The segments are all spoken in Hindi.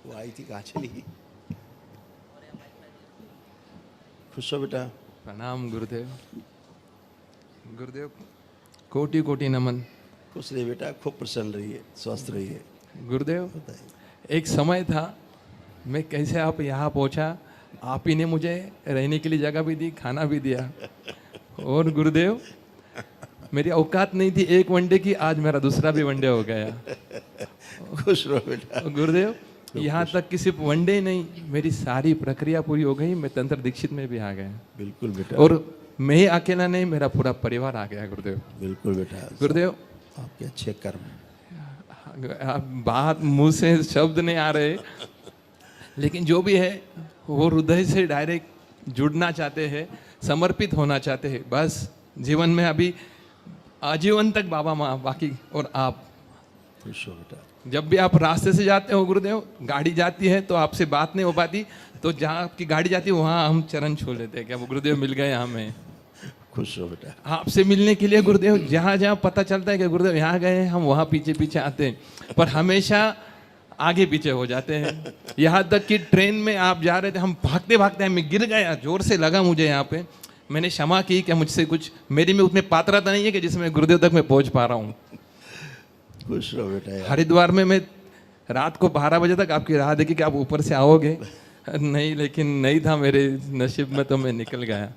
वो आई थी, कहाँ चली गई? खुश हो बेटा? प्रणाम गुरुदेव। गुरुदेव कोटि कोटि नमन। खुश रहिए बेटा, खूब प्रसन्न रहिए, स्वस्थ रहिए। गुरुदेव बताइए। एक समय था, मैं कैसे आप यहाँ पहुँचा, आप ही ने मुझे रहने के लिए जगह भी दी, खाना भी दिया। और गुरुदेव मेरी औकात नहीं थी एक वनडे की, आज मेरा दूसरा भी वनडे हो गया। खुश रहो बेटा। गुरुदेव यहाँ तक कि सिर्फ वनडे नहीं, मेरी सारी प्रक्रिया पूरी हो गई, मैं तंत्र दीक्षित में भी आ गया। बिल्कुल बेटा। और मैं ही अकेला नहीं, मेरा पूरा परिवार आ गया गुरुदेव। बिल्कुल बेटा। गुरुदेव आपके अच्छे कर्म। बात मुंह से शब्द नहीं आ रहे, लेकिन जो भी है वो हृदय से डायरेक्ट जुड़ना चाहते हैं, समर्पित होना चाहते हैं। बस जीवन में अभी आजीवन तक बाबा माँ बाकी, और आप। खुश हो बेटा। जब भी आप रास्ते से जाते हो गुरुदेव, गाड़ी जाती है तो आपसे बात नहीं हो पाती, तो जहाँ आपकी गाड़ी जाती है वहाँ हम चरण छू लेते हैं, क्या वो गुरुदेव मिल गए हमें। खुश हो बेटा। आपसे मिलने के लिए गुरुदेव जहाँ जहाँ पता चलता है कि गुरुदेव यहाँ गए हैं, हम वहाँ पीछे पीछे आते हैं, पर हमेशा आगे पीछे हो जाते हैं। यहाँ तक कि ट्रेन में आप जा रहे थे, हम भागते भागते हैं, मैं गिर गया, जोर से लगा मुझे यहाँ पे। मैंने क्षमा की कि मुझसे कुछ, मेरी में उतनी पात्रता नहीं है कि जिसमें गुरुदेव तक मैं पहुँच पा रहा हूँ। खुश रहो बेटा यार। हरिद्वार में मैं रात को 12 बजे तक आपकी राह देखी कि आप ऊपर से आओगे, नहीं, लेकिन नहीं था मेरे नसीब में, तो मैं निकल गया।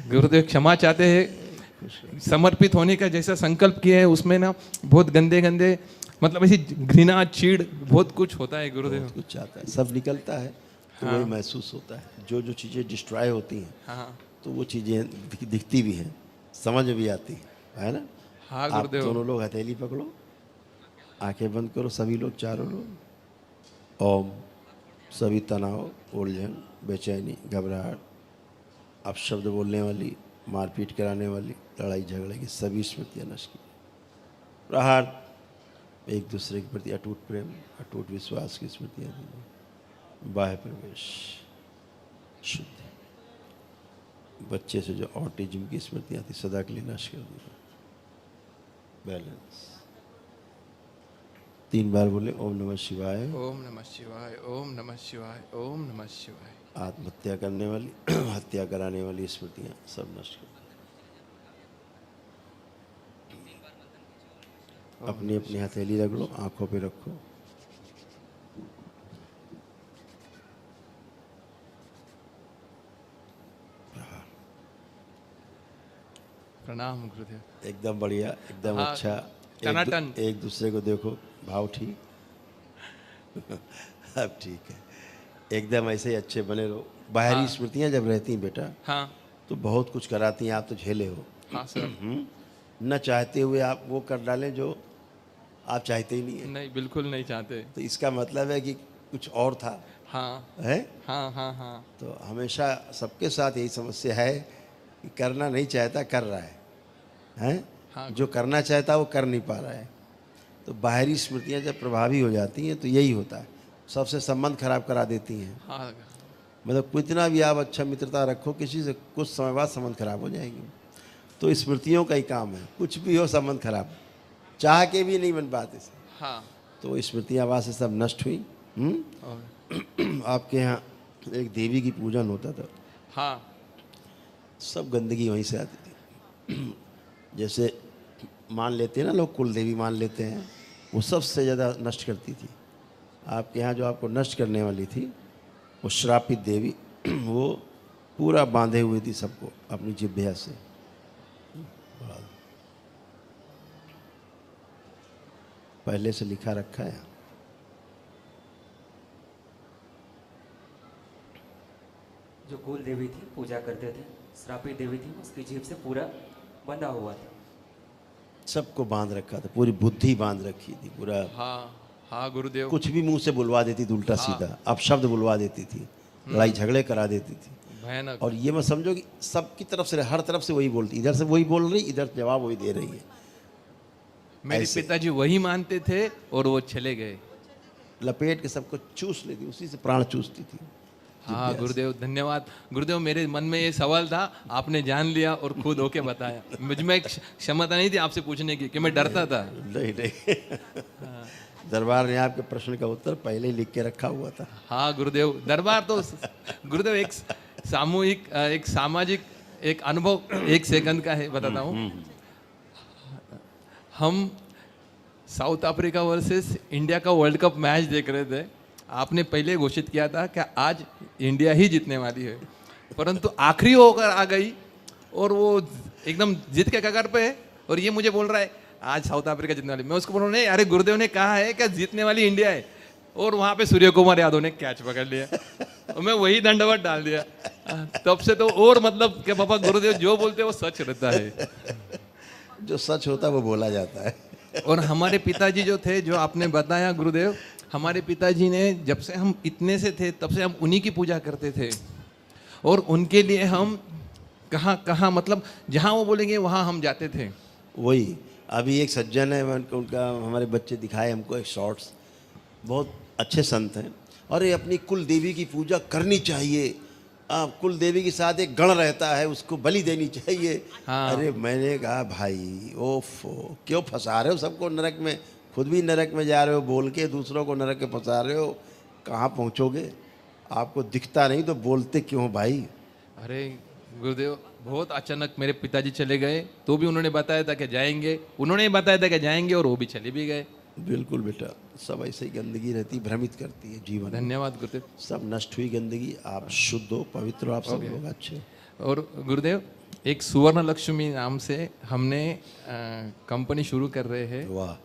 गुरुदेव क्षमा चाहते हैं, समर्पित होने का जैसा संकल्प किया है उसमें ना बहुत गंदे गंदे, मतलब ऐसी घृणा, चीड़, बहुत कुछ होता है गुरुदेव। बहुत कुछ आता है, सब निकलता है तो हाँ। वही महसूस होता है। जो जो चीज़ें डिस्ट्रॉय होती हैं, हाँ तो वो चीज़ें दिखती भी हैं, समझ में भी आती है ना। हाँ आप गुरुदेव। दोनों लोग हथेली पकड़ो, आंखें बंद करो, सभी लोग, चारों लोग। ओम। सभी तनाव, उलझन, बेचैनी, घबराहट, अपशब्द बोलने वाली, मारपीट कराने वाली, लड़ाई झगड़े की सभी स्मृतियाँ नष्ट की। प्रहार, एक दूसरे के प्रति अटूट प्रेम, अटूट विश्वास की स्मृतियाँ दी। बाह्य प्रवेश, शुद्धि। बच्चे से जो ऑटिज्म की स्मृतियाँ थी, सदा के लिए नष्ट कर दी। बैलेंस। 3 बार बोले ओम नमः शिवाय। ओम नमः शिवाय, ओम नमः शिवाय, ओम नमः शिवाय। आत्महत्या करने वाली, हत्या कराने वाली स्मृतियाँ सब नष्ट कर दी। अपनी अपनी हथेली रख लो, आंखों पे रखो। प्रणाम गुरुदेव। एकदम बढ़िया, एकदम हाँ, अच्छा। टनाटन। एक दूसरे को देखो, भाव ठीक। अब ठीक है, एकदम ऐसे ही अच्छे बने रहो। बाहरी स्मृतियाँ जब रहती हैं बेटा, हाँ तो बहुत कुछ कराती हैं, आप तो झेले हो। हाँ सर। न चाहते हुए आप वो कर डालें जो आप चाहते ही नहीं है, नहीं, बिल्कुल नहीं चाहते। तो इसका मतलब है कि कुछ और था। हाँ है। हाँ हाँ हाँ। तो हमेशा सबके साथ यही समस्या है कि करना नहीं चाहता, कर रहा है, हैं? हाँ। जो करना चाहता वो कर नहीं पा रहा है। तो बाहरी स्मृतियाँ जब प्रभावी हो जाती हैं तो यही होता है, सबसे संबंध खराब करा देती हैं। हाँ मतलब कितना भी आप अच्छा मित्रता रखो किसी से, कुछ समय बाद संबंध खराब हो जाएंगे। तो स्मृतियों का ही काम है, कुछ भी हो संबंध खराब, चाह के भी नहीं बन पाते। हाँ। तो स्मृतियाँ वहाँ से सब नष्ट हुई। और आपके यहाँ एक देवी की पूजन होता था, हाँ सब गंदगी वहीं से आती थी। जैसे मान लेते हैं ना लोग, कुल देवी मान लेते हैं, वो सबसे ज़्यादा नष्ट करती थी। आपके यहाँ जो आपको नष्ट करने वाली थी वो श्रापित देवी, वो पूरा बांधे हुई थी सबको अपनी जिह्वा से। पहले से लिखा रखा है। जो कुल देवी थी, पूजा करते थे, श्रापित देवी थी, उसकी जीभ से पूरा बंधा हुआ था। सबको बांध रखा था, पूरी बुद्धि बांध रखी थी पूरा। हाँ हाँ गुरुदेव। कुछ भी मुंह से बुलवा देती थी, उल्टा सीधा अपशब्द बुलवा देती थी, लड़ाई झगड़े करा देती थी। भयानक। और ये मत समझो कि सबकी तरफ से, हर तरफ से वही बोलती, इधर से वही बोल रही, इधर जवाब वही दे रही है। मेरे ऐसे। पिताजी वही मानते थे और वो चले गए। लपेट के सबको चूस लेती, उसी से प्राण चूसती थी। हाँ गुरुदेव, धन्यवाद गुरुदेव। मेरे मन में ये सवाल था, आपने जान लिया और खुद होके बताया। मुझ में क्षमता नहीं थी आपसे पूछने की, कि मैं डरता था। नहीं नहीं। दरबार ने आपके प्रश्न का उत्तर पहले ही लिख के रखा हुआ था। हाँ गुरुदेव, दरबार तो गुरुदेव एक सामूहिक एक सामाजिक एक अनुभव 1 सेकंड का है, बताता हूँ। हम साउथ अफ्रीका वर्सेस इंडिया का वर्ल्ड कप मैच देख रहे थे। आपने पहले घोषित किया था कि आज इंडिया ही जीतने वाली है, परंतु आखिरी होकर आ गई और वो एकदम जीत के कगार पे है, और ये मुझे बोल रहा है आज साउथ अफ्रीका जीतने वाली। मैं उसको बोल रहा हूँ नहीं, अरे गुरुदेव ने कहा है कि जीतने वाली इंडिया है, और वहां पे सूर्य कुमार यादव ने कैच पकड़ लिया और मैं वही दंडवत डाल दिया। तब से तो और मतलब कि पापा गुरुदेव जो बोलते हैं वो सच रहता है। जो सच होता है वो बोला जाता है। और हमारे पिताजी जो थे, जो आपने बताया गुरुदेव, हमारे पिताजी ने जब से हम इतने से थे तब से हम उन्हीं की पूजा करते थे, और उनके लिए हम कहाँ कहाँ मतलब जहाँ वो बोलेंगे वहाँ हम जाते थे। वही अभी एक सज्जन है, उनका हमारे बच्चे दिखाए हमको एक शॉर्ट्स, बहुत अच्छे संत हैं, और ये अपनी कुल देवी की पूजा करनी चाहिए। कुल देवी के साथ एक गण रहता है, उसको बलि देनी चाहिए। हाँ। अरे मैंने कहा भाई ओफो, क्यों फंसा रहे हो सबको नरक में, खुद भी नरक में जा रहे हो, बोल के दूसरों को नरक में फंसा रहे हो, कहाँ पहुँचोगे? आपको दिखता नहीं तो बोलते क्यों हो भाई? अरे गुरुदेव, बहुत अचानक मेरे पिताजी चले गए, तो भी उन्होंने बताया था कि जाएंगे, उन्होंने बताया था कि जाएंगे, और वो भी चले भी गए। बिल्कुल बेटा, सब ऐसे ही गंदगी रहती, भ्रमित करती है जीवन। धन्यवाद गुरुदेव। सब नष्ट हुई गंदगी, आप शुद्ध हो, पवित्र हो, आप सब लोग अच्छे। और गुरुदेव, एक सुवर्ण लक्ष्मी नाम से हमने कंपनी शुरू कर रहे हैं, वाह,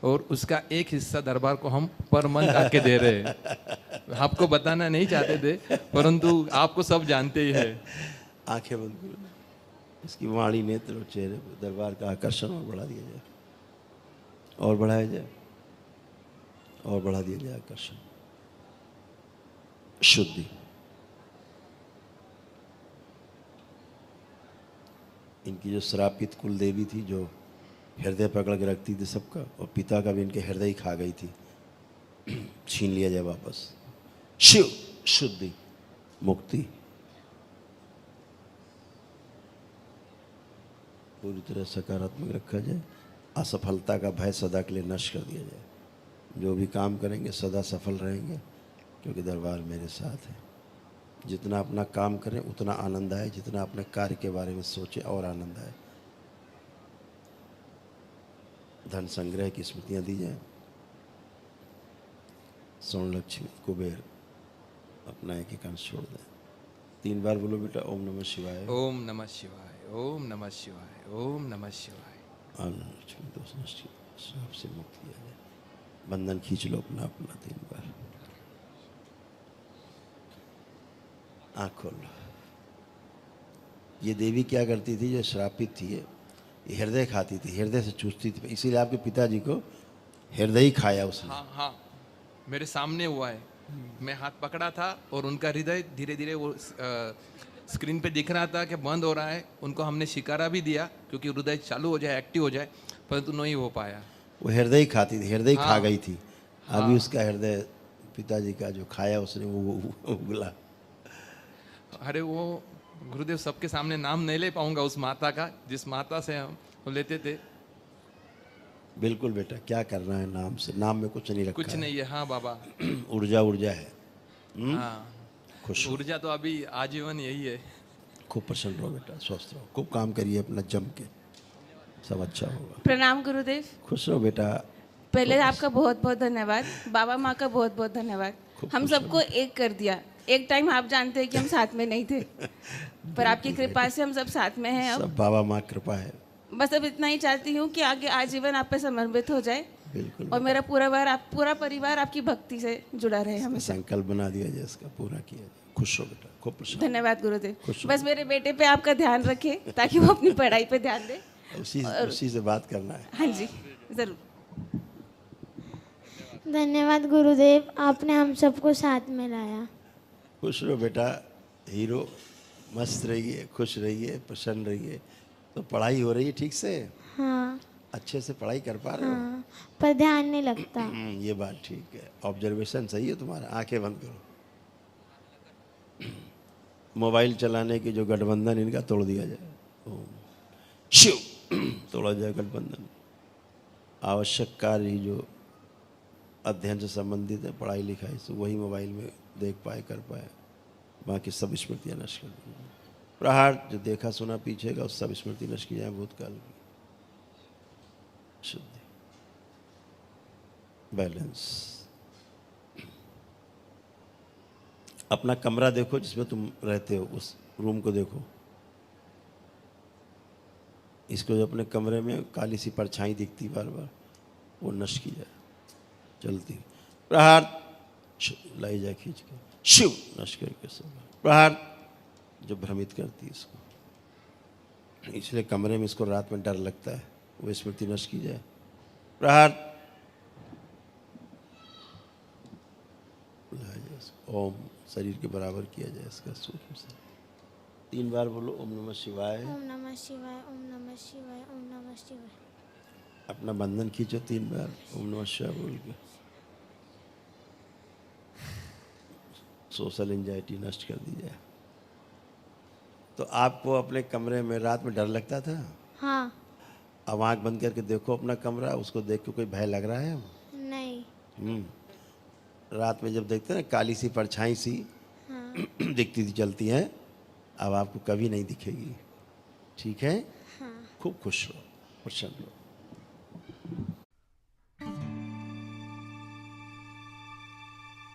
और उसका एक हिस्सा दरबार को हम पर मंथ आके दे रहे हैं। आपको बताना नहीं चाहते थे, परंतु आपको सब जानते ही है। आंखें बंद करो, इसकी वाणी नेत्र और चेहरे पर दरबार का आकर्षण और बढ़ा दिया जाए, और बढ़ाया जाए, और बढ़ा दिया जाए आकर्षण, शुद्धि। इनकी जो श्रापित कुल देवी थी, जो हृदय पकड़ के रखती थी सबका, और पिता का भी इनके हृदय ही खा गई थी, छीन लिया जाए वापस। शिव, शुद्धि, मुक्ति, पूरी तरह सकारात्मक रखा जाए। असफलता का भय सदा के लिए नष्ट कर दिया जाए। जो भी काम करेंगे सदा सफल रहेंगे, क्योंकि दरबार मेरे साथ है। जितना अपना काम करें उतना आनंद आए, जितना अपने कार्य के बारे में सोचें और आनंद आए। धन संग्रह की स्मृतियाँ दी जाए। स्वर्ण लक्ष्मी कुबेर अपना एक एक अंश छोड़ दें। 3 बार बोलो बेटा, ओम नमः शिवाय, ओम नमः शिवाय, ओम नमः शिवाय, ओम नमः शिवाय। लक्ष्मी दोष नष्ट श्राप से मुक्त किया जाए। बंधन खींच लो अपना अपना 3 बार। आँख खोल लो। ये देवी क्या करती थी, जो श्रापित थी, ये हृदय खाती थी, हृदय से चूसती थी, इसीलिए आपके पिताजी को हृदय ही खाया उसने। हाँ हाँ, मेरे सामने हुआ है। मैं हाथ पकड़ा था और उनका हृदय धीरे धीरे वो स्क्रीन पे दिख रहा था कि बंद हो रहा है। उनको हमने शिकारा भी दिया क्योंकि हृदय चालू हो जाए, एक्टिव हो जाए, परंतु नहीं हो पाया। वो हृदय ही खाती थी, हृदय ही खा हाँ। गई थी। अभी उसका हृदय पिताजी का जो खाया उसने वो उगला। अरे वो गुरुदेव, सबके सामने नाम नहीं ले पाऊंगा उस माता का, जिस माता से हम लेते थे। बिल्कुल बेटा, क्या करना है नाम से? नाम में कुछ नहीं रखा कुछ नहीं है। हाँ बाबा, ऊर्जा ऊर्जा है। हाँ, खुश हो, ऊर्जा तो अभी आजीवन यही है। खूब प्रसन्न रहो बेटा, स्वस्थ रहो, खूब काम करिए अपना जम के, सब अच्छा होगा। प्रणाम गुरुदेव। खुश रहो बेटा। पहले आपका बहुत बहुत धन्यवाद, बाबा माँ का बहुत बहुत धन्यवाद। हम सबको एक कर दिया। एक टाइम आप जानते हैं कि हम साथ में नहीं थे, पर आपकी कृपा से हम सब साथ में हैं अब। सब बाबा माँ कृपा है। बस अब इतना ही चाहती हूँ कि आगे आजीवन आप पे समर्पित हो जाए, बिल्कुल, और मेरा पूरा परिवार आपकी भक्ति से जुड़ा रहे हमेशा। संकल्प बना दिया जाए, इसका पूरा किया जाए। खुश हो बेटा, खूब प्रसन्न। धन्यवाद गुरुदेव। खुश बस मेरे बेटे पे आपका ध्यान रखें ताकि वो अपनी पढ़ाई पे ध्यान दे। उसी से बात करना है। हाँ जी, जरूर। धन्यवाद गुरुदेव, आपने हम सबको साथ में लाया। खुश रहो बेटा, हीरो, मस्त रहिए, खुश रहिए, प्रसन्न रहिए। तो पढ़ाई हो रही है ठीक से? हाँ अच्छे से पढ़ाई कर पा रहे हो? हाँ, पर ध्यान नहीं लगता। ये बात ठीक है। ऑब्जर्वेशन सही है तुम्हारा। आंखें बंद करो। मोबाइल चलाने की जो गठबंधन इनका तोड़ दिया जाए। ओम शिव, तोड़ा जाए गठबंधन। आवश्यक कार्य ही जो अध्ययन से संबंधित है, पढ़ाई लिखाई से, वही मोबाइल में देख पाए, कर पाए, बाकी सब स्मृतियाँ नष्ट कर दी। प्रहार जो देखा सुना पीछे का, उस सब स्मृति नष्ट की जाए, भूतकाल की शुद्धि, बैलेंस। अपना कमरा देखो जिसमें तुम रहते हो, उस रूम को देखो। इसको जो अपने कमरे में काली सी परछाई दिखती बार बार, वो नष्ट की जाए, चलती। प्रहार लाई जाए खींच के, शिव नष्ट करके सब। प्रहार जो भ्रमित करती है इसको, इसलिए कमरे में इसको रात में डर लगता है, वो स्मृति नष्ट की जाए। प्रहार लाया जाए इसको, ओम शरीर के बराबर किया जाए इसका सूक्ष्म से। 3 बार बोलो ओम नमः शिवाय। ओम नमः शिवाय, ओम नमः शिवाय, ओम नमः शिवाय। अपना बंधन खींचो 3 बार ओम नमः शिवाय बोल के। सोशल एंजाइटी नष्ट कर दी जाए। तो आपको अपने कमरे में रात में डर लगता था? हाँ। अब आंख बंद करके देखो अपना कमरा, उसको देख के कोई भय लग रहा है? नहीं। रात में जब देखते हैं ना काली सी परछाई सी हाँ। दिखती थी, चलती हैं, अब आपको कभी नहीं दिखेगी। ठीक है? हाँ। खूब खुश रहो, प्रसन्न रहो।